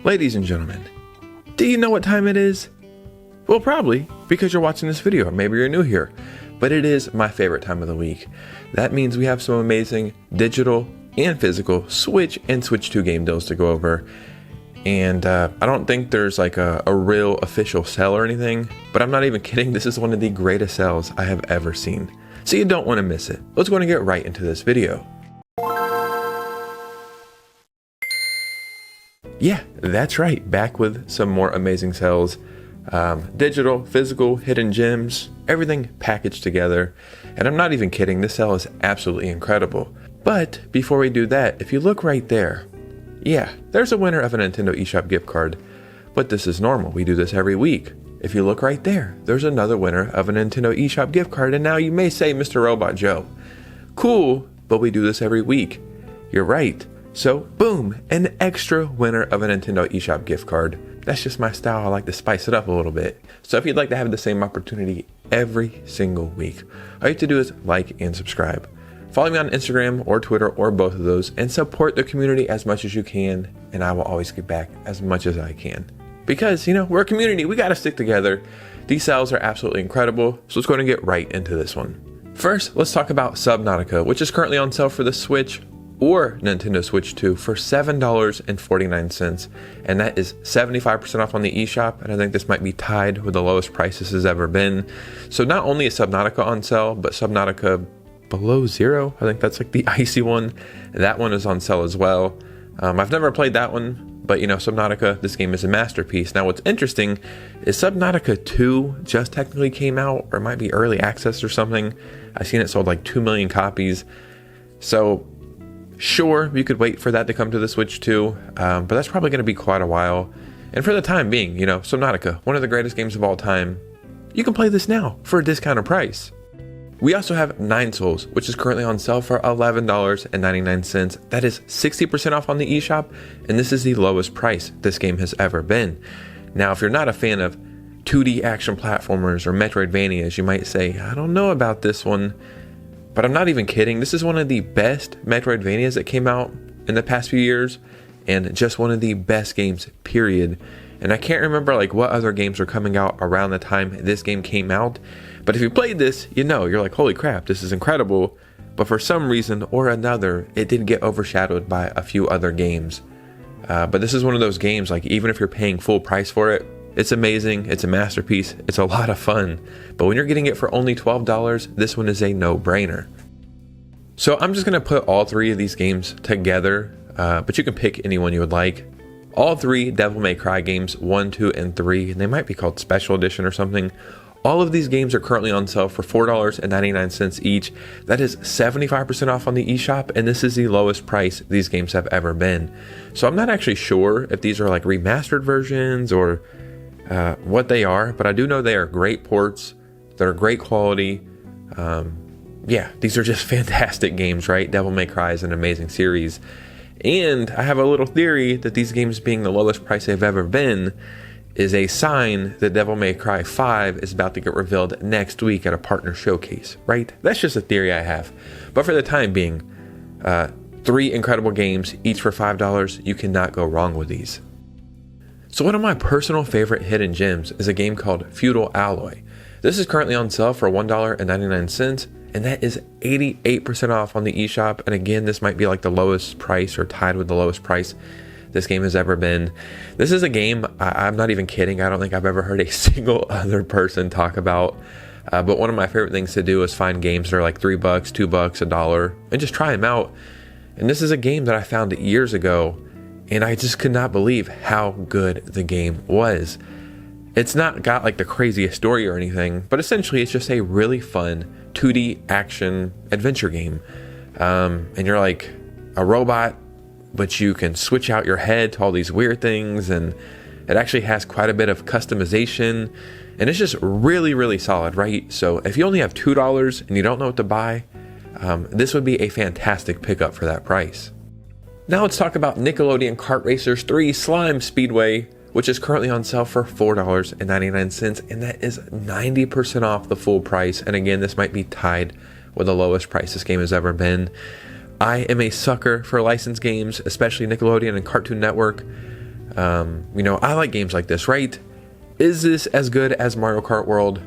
Ladies and gentlemen, do you know what time it is? Well, probably because you're watching this video, or maybe you're new here, but it is my favorite time of the week. That means we have some amazing digital and physical Switch and Switch 2 game deals to go over. And I don't think there's like a real official sale or anything, but I'm not even kidding. This is one of the greatest sales I have ever seen. So you don't want to miss it. Let's go and get right into this video. Yeah, that's right. Back with some more amazing sales. Digital, physical, hidden gems, everything packaged together. And I'm not even kidding. This sale is absolutely incredible. But before we do that, if you look right there, yeah, there's a winner of a Nintendo Eshop gift card, but this is normal. We do this every week. If you look right there, there's another winner of a Nintendo Eshop gift card, and now you may say, Mr. Robot Joe, cool, but we do this every week. You're right. So, boom, an extra winner of a Nintendo Eshop gift card. That's just my style. I like to spice it up a little bit. So if you'd like to have the same opportunity every single week, all you have to do is like and subscribe. Follow me on Instagram or Twitter or both of those and support the community as much as you can, and I will always get back as much as I can. Because, you know, we're a community, we gotta stick together. These sales are absolutely incredible, so let's go ahead and get right into this one. First, let's talk about SUBNAUTICA, which is currently on sale for the Switch or Nintendo Switch 2 for $7.49, and that is 75% off on the eShop, and I think this might be tied with the lowest price this has ever been. So not only is SUBNAUTICA on sale, but SUBNAUTICA Below Zero, I think that's like the icy one. That one is on sale as well. I've never played that one, but you know, SUBNAUTICA, this game is a masterpiece. Now what's interesting is SUBNAUTICA 2 just technically came out, or it might be early access or something. I've seen it sold like 2 million copies. So sure, you could wait for that to come to the Switch 2, but that's probably going to be quite a while. And for the time being, you know, SUBNAUTICA, one of the greatest games of all time, you can play this now for a discounted price. We also have Nine Souls, which is currently on sale for $11.99. That is 60% off on the eShop, and this is the lowest price this game has ever been. Now, if you're not a fan of 2D action platformers or Metroidvanias, you might say, I don't know about this one, but I'm not even kidding. This is one of the best Metroidvanias that came out in the past few years, and just one of the best games, period. And I can't remember like what other games were coming out around the time this game came out. But if you played this, you know, you're like, holy crap, this is incredible. But for some reason or another, it did get overshadowed by a few other games. But this is one of those games, like even if you're paying full price for it, it's amazing, it's a masterpiece, it's a lot of fun. But when you're getting it for only $12, this one is a no-brainer. So I'm just gonna put all three of these games together, but you can pick any one you would like. All three Devil May Cry games, 1, 2, and 3, and they might be called Special Edition or something. All of these games are currently on sale for $4.99 each. That is 75% off on the eShop, and this is the lowest price these games have ever been. So I'm not actually sure if these are like remastered versions or what they are, but I do know they are great ports. They're great quality. Yeah, these are just fantastic games, right? Devil May Cry is an amazing series. And I have a little theory that these games being the lowest price they've ever been is a sign that Devil May Cry 5 is about to get revealed next week at a partner showcase, right? That's just a theory I have. But for the time being, 3 incredible games, each for $5. You cannot go wrong with these. So one of my personal favorite hidden gems is a game called Feudal Alloy. This is currently on sale for $1.99, and that is 88% off on the eShop. And again, this might be like the lowest price or tied with the lowest price this game has ever been. This is a game, I'm not even kidding, I don't think I've ever heard a single other person talk about. But one of my favorite things to do is find games that are like $3, $2, $1, and just try them out. And this is a game that I found years ago, and I just could not believe how good the game was. It's not got like the craziest story or anything, but essentially it's just a really fun 2D action adventure game. And you're like a robot, but you can switch out your head to all these weird things, and it actually has quite a bit of customization, and it's just really, really solid, right? So if you only have $2 and you don't know what to buy, this would be a fantastic pickup for that price. Now let's talk about Nickelodeon Kart Racers 3 Slime Speedway, which is currently on sale for $4.99, and that is 90% off the full price. And again, this might be tied with the lowest price this game has ever been. I am a sucker for licensed games, especially Nickelodeon and Cartoon Network. You know, I like games like this, right? Is this as good as Mario Kart World?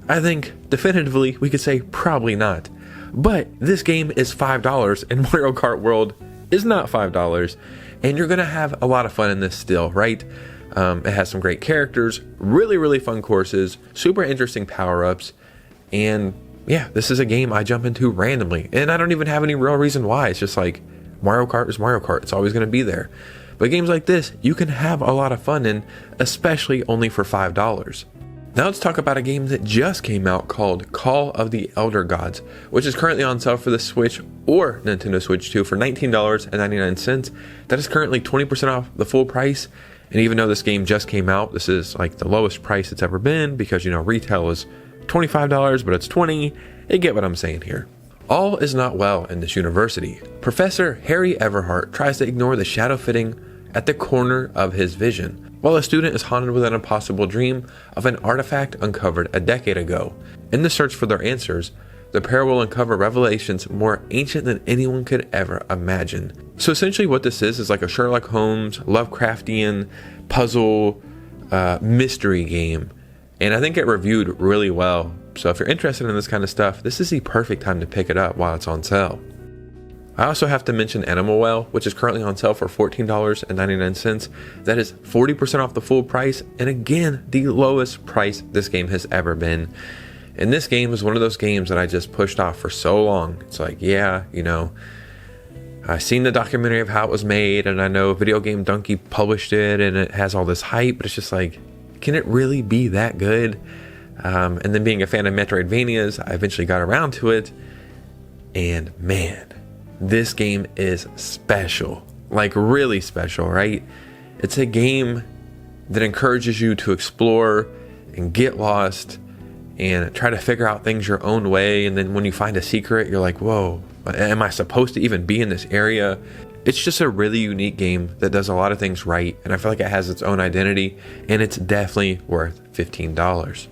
I think definitively we could say probably not. But this game is $5 and Mario Kart World is not $5. And you're going to have a lot of fun in this still, right? It has some great characters, really fun courses, super interesting power-ups. And yeah, this is a game I jump into randomly. And I don't even have any real reason why. It's just like Mario Kart is Mario Kart. It's always going to be there. But games like this, you can have a lot of fun in, especially only for $5. Now let's talk about a game that just came out called Call of the Elder Gods, which is currently on sale for the Switch or Nintendo Switch 2 for $19.99. That is currently 20% off the full price. And even though this game just came out, this is like the lowest price it's ever been because, you know, retail is $25, but it's $20. You get what I'm saying here. All is not well in this university. Professor Harry Everhart tries to ignore the shadow fitting at the corner of his vision, while a student is haunted with an impossible dream of an artifact uncovered a decade ago. In the search for their answers, the pair will uncover revelations more ancient than anyone could ever imagine. So essentially what this is like a Sherlock Holmes, Lovecraftian puzzle mystery game. And I think it reviewed really well. So if you're interested in this kind of stuff, this is the perfect time to pick it up while it's on sale. I also have to mention Animal Well, which is currently on sale for $14.99. That is 40% off the full price, and again, the lowest price this game has ever been. And this game is one of those games that I just pushed off for so long. It's like, yeah, you know, I've seen the documentary of how it was made, and I know Video Game Donkey published it, and it has all this hype, but it's just like, can it really be that good? And then being a fan of Metroidvanias, I eventually got around to it, and man, this game is special, like really special, right? It's a game that encourages you to explore and get lost and try to figure out things your own way. And then when you find a secret, you're like, whoa, am I supposed to even be in this area? It's just a really unique game that does a lot of things right. And I feel like it has its own identity, and it's definitely worth $15.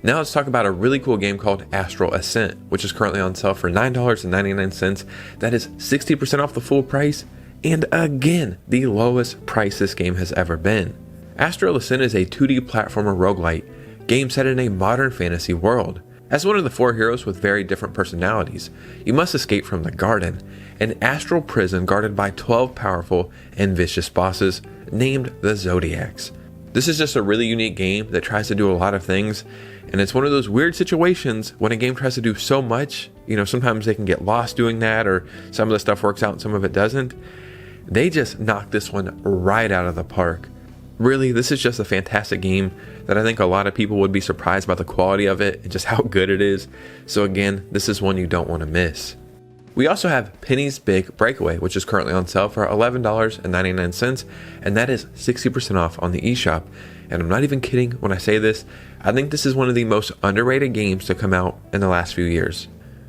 Now let's talk about a really cool game called ASTRAL ASCENT, which is currently on sale for $9.99. That is 60% off the full price, and again, the lowest price this game has ever been. ASTRAL ASCENT is a 2D platformer roguelite game set in a modern fantasy world. As one of the four heroes with very different personalities, you must escape from the Garden, an astral prison guarded by 12 powerful and vicious bosses named the Zodiacs. This is just a really unique game that tries to do a lot of things, and it's one of those weird situations when a game tries to do so much. You know, sometimes they can get lost doing that, or some of the stuff works out and some of it doesn't. They just knocked this one right out of the park. Really, this is just a fantastic game that I think a lot of people would be surprised by the quality of it and just how good it is. So again, this is one you don't want to miss. We also have Penny's Big Breakaway, which is currently on sale for $11.99, and that is 60% off on the eShop. And I'm not even kidding when I say this. I think this is one of the most underrated games to come out in the last few years.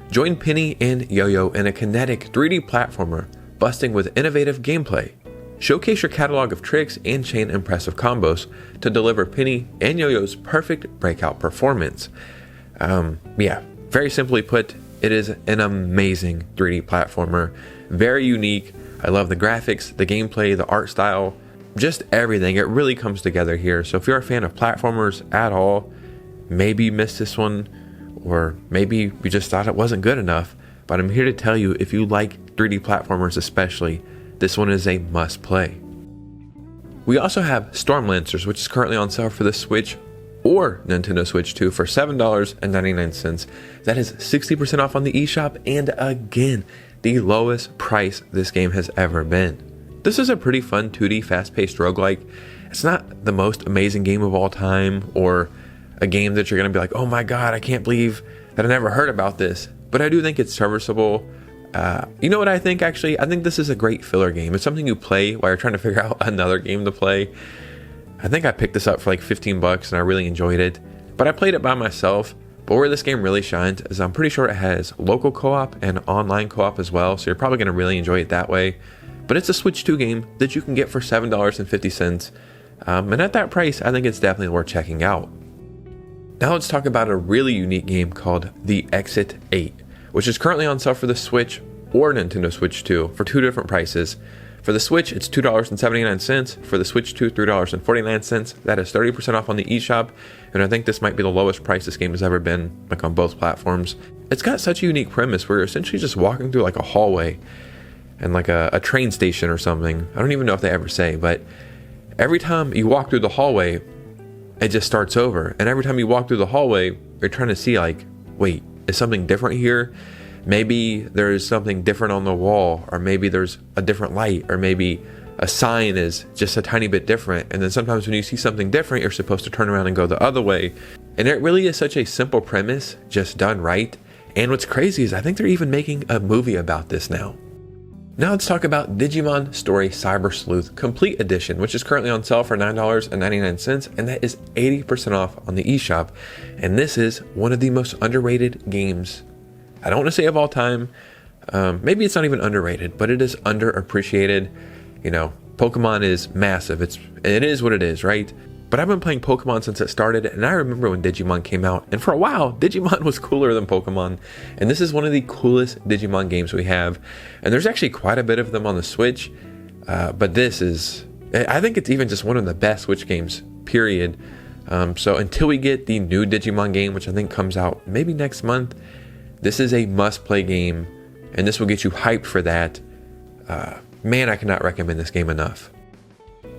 Join Penny and Yo-Yo in a kinetic 3D platformer, busting with innovative gameplay. Showcase your catalog of tricks and chain impressive combos to deliver Penny and Yo-Yo's perfect breakout performance. Yeah, very simply put, it is an amazing 3D platformer, very unique. I love the graphics, the gameplay, the art style, just everything. It really comes together here. So if you're a fan of platformers at all, maybe you missed this one, or maybe you just thought it wasn't good enough, but I'm here to tell you, if you like 3D platformers especially, this one is a must play. We also have Stormlancers, which is currently on sale for the Switch or Nintendo Switch 2 for $7.99. That is 60% off on the eShop, and again, the lowest price this game has ever been. This is a pretty fun 2D fast-paced roguelike. It's not the most amazing game of all time, or a game that you're going to be like, oh my god, I can't believe that I never heard about this, but I do think it's serviceable. You know what I think, actually? I think this is a great filler game. It's something you play while you're trying to figure out another game to play. I think I picked this up for like 15 bucks and I really enjoyed it, but I played it by myself. But where this game really shines is I'm pretty sure it has local co-op and online co-op as well, so you're probably going to really enjoy it that way. But it's a Switch 2 game that you can get for $7.50, and at that price, I think it's definitely worth checking out. Now let's talk about a really unique game called The Exit 8, which is currently on sale for the Switch or Nintendo Switch 2 for two different prices, For the Switch, it's $2.79. For the Switch 2, $3.49. That is 30% off on the eShop, and I think this might be the lowest price this game has ever been, like on both platforms. It's got such a unique premise where you're essentially just walking through like a hallway and like a train station or something. I don't even know if they ever say, but every time you walk through the hallway, it just starts over. And every time you walk through the hallway, you're trying to see like, wait, is something different here? Maybe there's something different on the wall, or maybe there's a different light, or maybe a sign is just a tiny bit different. And then sometimes when you see something different, you're supposed to turn around and go the other way. And it really is such a simple premise, just done right. And what's crazy is I think they're even making a movie about this now. Now let's talk about Digimon Story Cyber Sleuth Complete Edition, which is currently on sale for $9.99, and that is 80% off on the eShop. And this is one of the most underrated games, I don't want to say of all time. Maybe it's not even underrated, but it is underappreciated. You know, Pokemon is massive. It is what it is, right? But I've been playing Pokemon since it started, and I remember when Digimon came out, and for a while, Digimon was cooler than Pokemon. And this is one of the coolest Digimon games we have. And there's actually quite a bit of them on the Switch, but this is, I think it's even just one of the best Switch games, period. So until we get the new Digimon game, which I think comes out maybe next month, this is a must-play game, and this will get you hyped for that. Man, I cannot recommend this game enough.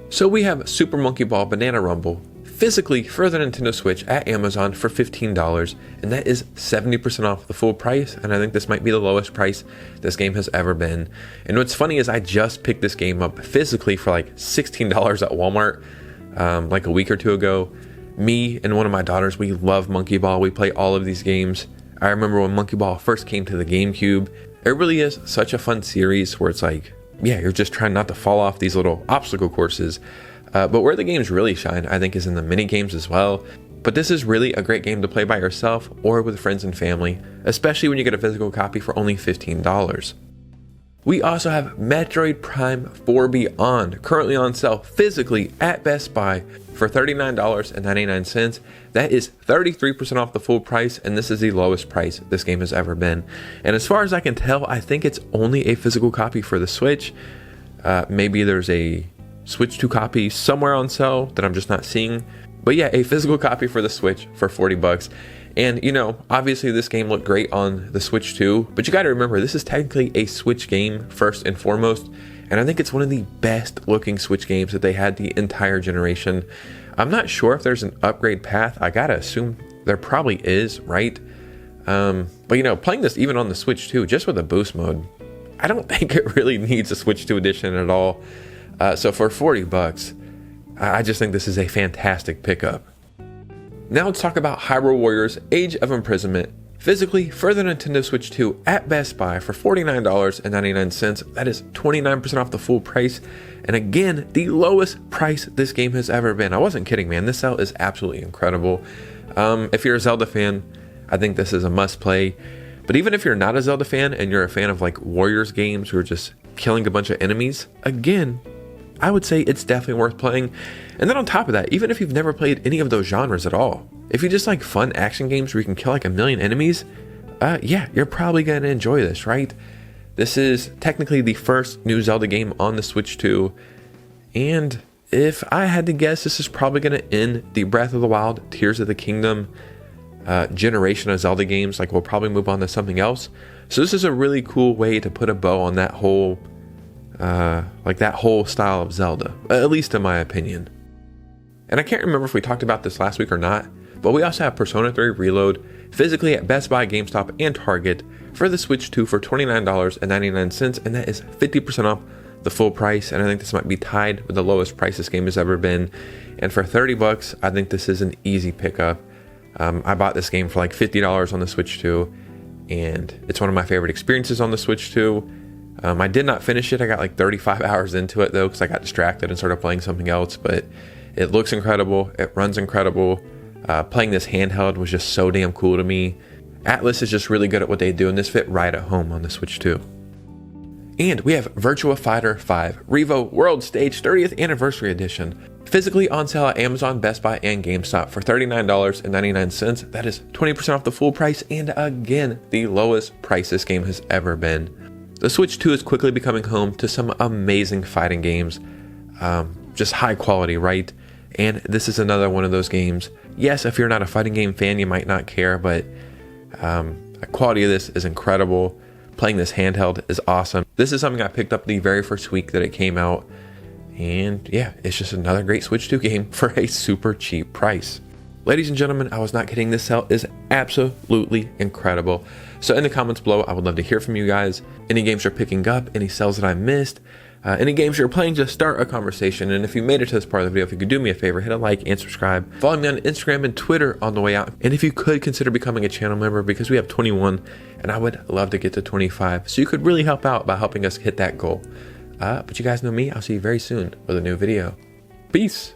So we have Super Monkey Ball Banana Rumble physically for the Nintendo Switch at Amazon for $15, and that is 70% off the full price, and I think this might be the lowest price this game has ever been. And what's funny is I just picked this game up physically for like $16 at Walmart like a week or two ago. Me and one of my daughters, we love Monkey Ball. We play all of these games. I remember when Monkey Ball first came to the GameCube. It really is such a fun series where it's like, yeah, you're just trying not to fall off these little obstacle courses. But where the games really shine, I think, is in the mini games as well. But this is really a great game to play by yourself or with friends and family, especially when you get a physical copy for only $15. We also have Metroid Prime 4 Beyond, currently on sale physically at Best Buy for $39.99. That is 33% off the full price, and this is the lowest price this game has ever been. And as far as I can tell, I think it's only a physical copy for the Switch. Maybe there's a Switch 2 copy somewhere on sale that I'm just not seeing. But yeah, a physical copy for the Switch for $40. And, you know, obviously this game looked great on the Switch 2, but you got to remember, this is technically a Switch game first and foremost, and I think it's one of the best looking Switch games that they had the entire generation. I'm not sure if there's an upgrade path. I gotta assume there probably is, right? But, you know, playing this even on the Switch 2, just with a boost mode, I don't think it really needs a Switch 2 edition at all. So for $40, I just think this is a fantastic pickup. Now let's talk about Hyrule Warriors Age of Imprisonment, physically for the Nintendo Switch 2 at Best Buy for $49.99. That is 29% off the full price. And again, the lowest price this game has ever been. I wasn't kidding, man. This sale is absolutely incredible. If you're a Zelda fan, I think this is a must play. But even if you're not a Zelda fan and you're a fan of like Warriors games who are just killing a bunch of enemies, again, I would say it's definitely worth playing. And then on top of that, even if you've never played any of those genres at all, if you just like fun action games where you can kill like a million enemies, yeah, you're probably going to enjoy this, right? This is technically the first new Zelda game on the Switch 2. And if I had to guess, this is probably going to end the Breath of the Wild, Tears of the Kingdom generation of Zelda games. Like, we'll probably move on to something else. So this is a really cool way to put a bow on that whole that whole style of Zelda, at least in my opinion. And I can't remember if we talked about this last week or not, but we also have Persona 3 Reload physically at Best Buy, GameStop, and Target for the Switch 2 for $29.99, and that is 50% off the full price. And I think this might be tied with the lowest price this game has ever been. And for $30, I think this is an easy pickup. I bought this game for like $50 on the Switch 2, and it's one of my favorite experiences on the Switch 2. I did not finish it. I got like 35 hours into it though, because I got distracted and started playing something else. But it looks incredible. It runs incredible. Playing this handheld was just so damn cool to me. Atlus is just really good at what they do, and this fit right at home on the Switch 2. And we have Virtua Fighter 5 REVO World Stage 30th Anniversary Edition, physically on sale at Amazon, Best Buy, and GameStop for $39.99. That is 20% off the full price, and again, the lowest price this game has ever been. The Switch 2 is quickly becoming home to some amazing fighting games, just high quality, right? And this is another one of those games. Yes, if you're not a fighting game fan, you might not care, but the quality of this is incredible. Playing this handheld is awesome. This is something I picked up the very first week that it came out. And yeah, it's just another great Switch 2 game for a super cheap price. Ladies and gentlemen, I was not kidding. This sale is absolutely incredible. So in the comments below, I would love to hear from you guys. Any games you're picking up, any sales that I missed, any games you're playing, just start a conversation. And if you made it to this part of the video, if you could do me a favor, hit a like and subscribe. Follow me on Instagram and Twitter on the way out. And if you could consider becoming a channel member, because we have 21 and I would love to get to 25. So you could really help out by helping us hit that goal. But you guys know me. I'll see you very soon with a new video. Peace.